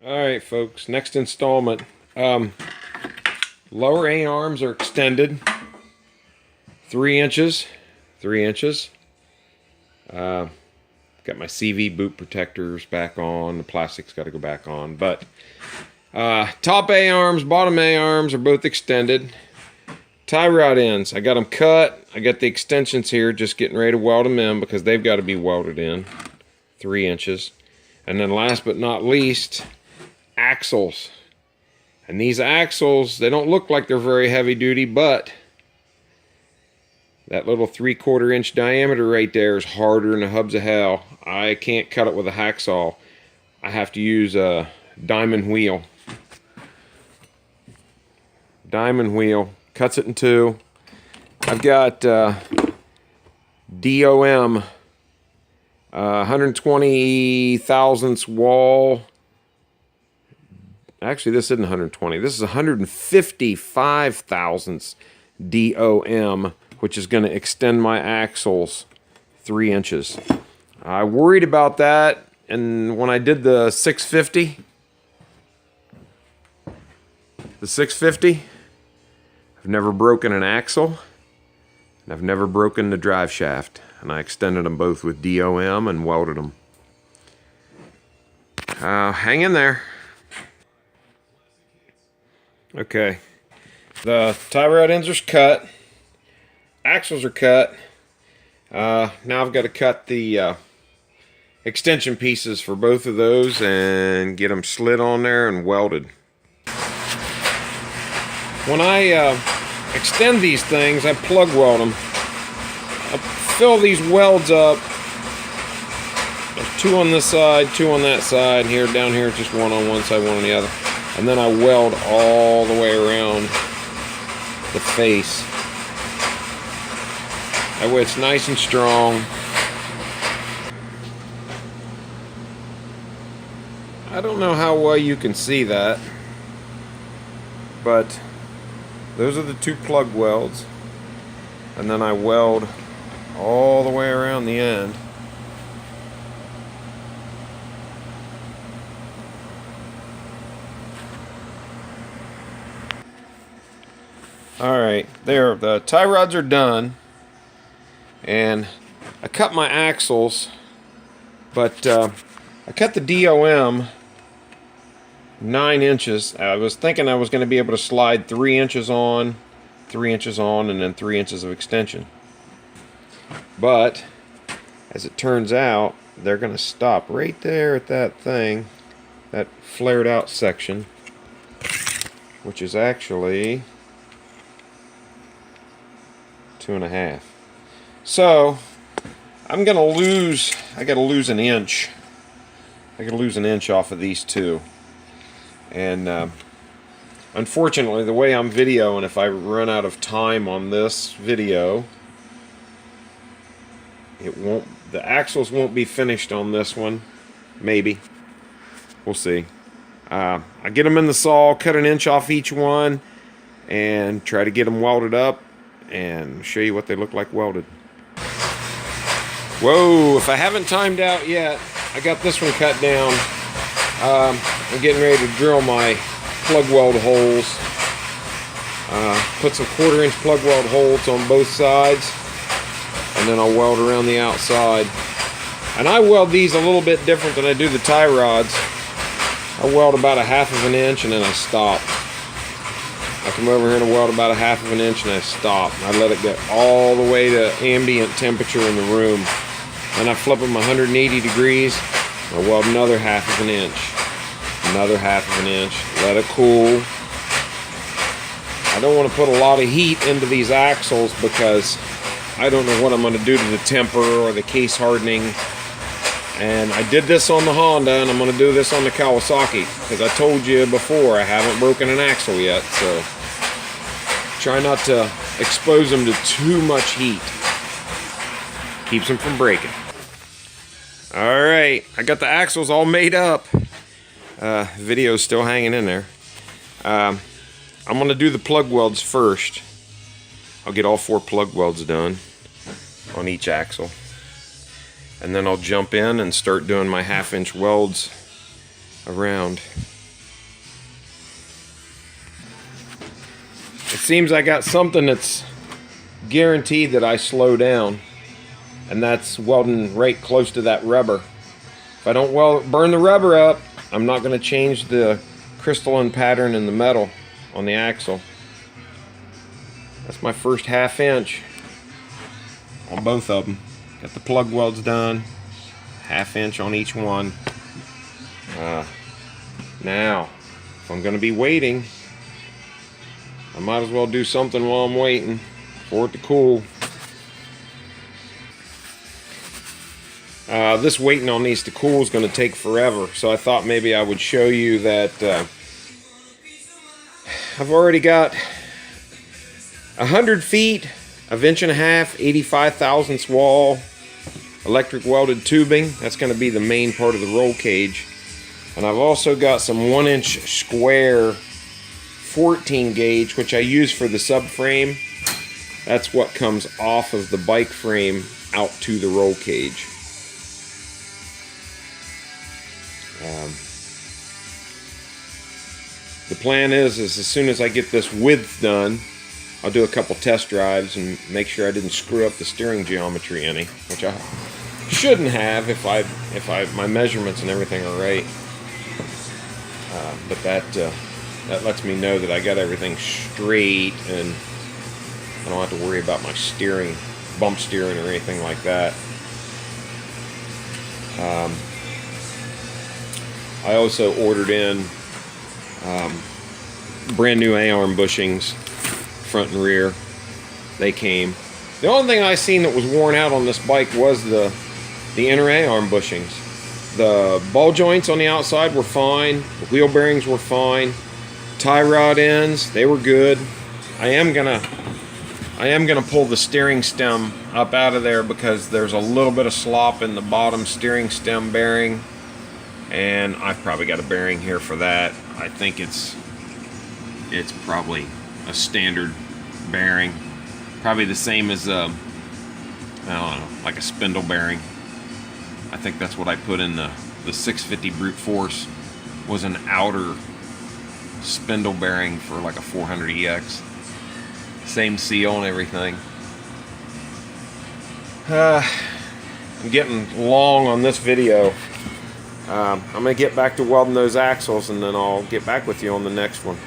Alright folks, next installment. Lower A-arms are extended 3 inches. 3 inches. Got my CV boot protectors back on. The plastic's got to go back on. But top A-arms, bottom A-arms are both extended. Tie rod ends, I got them cut. I got the extensions here, just getting ready to weld them in because they've got to be welded in. 3 inches. And then last but not least, axles. And these axles, they don't look like they're very heavy duty, but that little 3/4 inch diameter right there is harder than the hubs of hell. I can't cut it with a hacksaw. I have to use a diamond wheel. Diamond wheel cuts it in two. I've got DOM 120 thousandths wall. Actually, this isn't 120. This is 155 thousandths DOM, which is going to extend my axles 3 inches. I worried about that, and when I did the 650, I've never broken an axle, and I've never broken the drive shaft, and I extended them both with DOM and welded them. Hang in there. Okay, the tie rod ends are cut, axles are cut. Now I've got to cut the extension pieces for both of those and get them slid on there and welded. When I extend these things, I plug weld them. I fill these welds up. There's 2 on this side, 2 on that side, and here down here just 1 on one side, 1 on the other. And then I weld all the way around the face. That way it's nice and strong. I don't know how well you can see that, but those are the 2 plug welds. And then I weld all the way around the end. Alright, there, the tie rods are done, and I cut my axles, but I cut the DOM 9 inches. I was thinking I was going to be able to slide 3 inches on, 3 inches on, and then 3 inches of extension. But, as it turns out, they're going to stop right there at that thing, that flared out section, which is actually 2.5. So I'm gonna lose. I gotta lose an inch. I gotta lose an inch off of these 2. And unfortunately, the way I'm videoing, if I run out of time on this video, it won't. The axles won't be finished on this one. Maybe. We'll see. I get them in the saw, cut an inch off each one, and try to get them welded up and show you what they look like welded. Whoa, if I haven't timed out yet, I got this one cut down. I'm getting ready to drill my plug weld holes. Put some 1/4 inch plug weld holes on both sides, and then I'll weld around the outside. And I weld these a little bit different than I do the tie rods. I weld about 1/2 inch and then I stop. I come over here and weld about 1/2 inch and I stop. I let it get all the way to ambient temperature in the room. Then I flip them 180 degrees. I weld another 1/2 inch. Another 1/2 inch. Let it cool. I don't want to put a lot of heat into these axles because I don't know what I'm going to do to the temper or the case hardening. And I did this on the Honda, and I'm going to do this on the Kawasaki, because I told you before I haven't broken an axle yet, so try not to expose them to too much heat. Keeps them from breaking. Alright, I got the axles all made up. Video's still hanging in there. I'm going to do the plug welds first. I'll get all 4 plug welds done on each axle. And then I'll jump in and start doing my 1/2 inch welds around. It seems I got something that's guaranteed that I slow down, and that's welding right close to that rubber. If I don't burn the rubber up, I'm not going to change the crystalline pattern in the metal on the axle. That's my first 1/2 inch on both of them. Got the plug welds done, 1/2 inch on each one. Now, if I'm going to be waiting, I might as well do something while I'm waiting for it to cool. This waiting on these to cool is going to take forever, so I thought maybe I would show you that I've already got 100 feet of 1.5 inch, 85 thousandths wall, electric welded tubing. That's going to be the main part of the roll cage. And I've also got some 1 inch square 14 gauge, which I use for the subframe. That's what comes off of the bike frame out to the roll cage. The plan is as soon as I get this width done, I'll do a couple test drives and make sure I didn't screw up the steering geometry any, which I shouldn't have if my measurements and everything are right. But that lets me know that I got everything straight and I don't have to worry about my steering, bump steering or anything like that. I also ordered in brand new A-arm bushings, front and rear. They came. The only thing I seen that was worn out on this bike was the inner A-arm bushings. The ball joints on the outside were fine. The wheel bearings were fine. Tie rod ends, they were good. I am gonna pull the steering stem up out of there because there's a little bit of slop in the bottom steering stem bearing, and I've probably got a bearing here for that. I think it's probably a standard bearing, probably the same as I don't know, like a spindle bearing. I think that's what I put in the 650 brute force, was an outer spindle bearing for like a 400EX. Same seal and everything. I'm getting long on this video. I'm going to get back to welding those axles and then I'll get back with you on the next one.